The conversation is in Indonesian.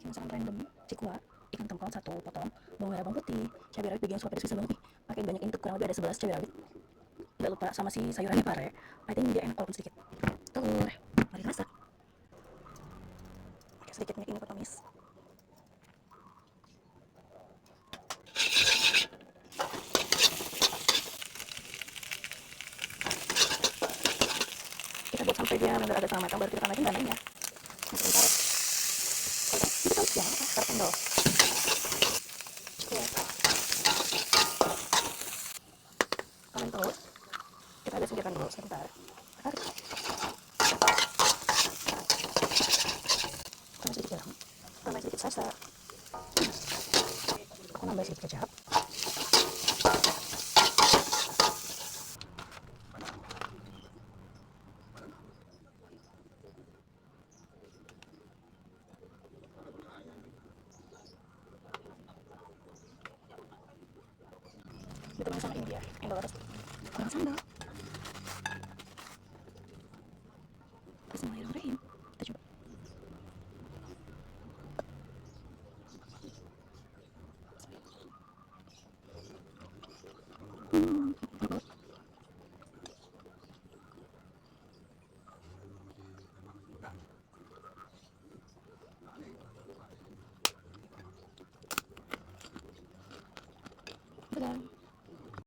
masakan random cikua, ikan tongkol satu potong, bawang merah, bawang putih, cabai rawit bagian suap itu sisa banget nih, pakai banyak ini tuh, kurang lebih ada 11 cabai rawit. Nggak lupa sama si sayurannya pare, I think dia enak walaupun sedikit. Telur, mari masak. Pakai sedikit minyak ini buat tumis. Kita buat sampai dia benar agak setengah matang, baru kita tambahin dananya. Masukin pare. Itu kan ya, taruh cendol. Cukup. Tambahin telur. Kita ada singkirkan dulu sebentar. Tarik. Tambah sedikit garam. Tambah sedikit salsa. Aku nambah sedikit kecap. Ditemenin sama ini dia, endol atas. Kurang sambal.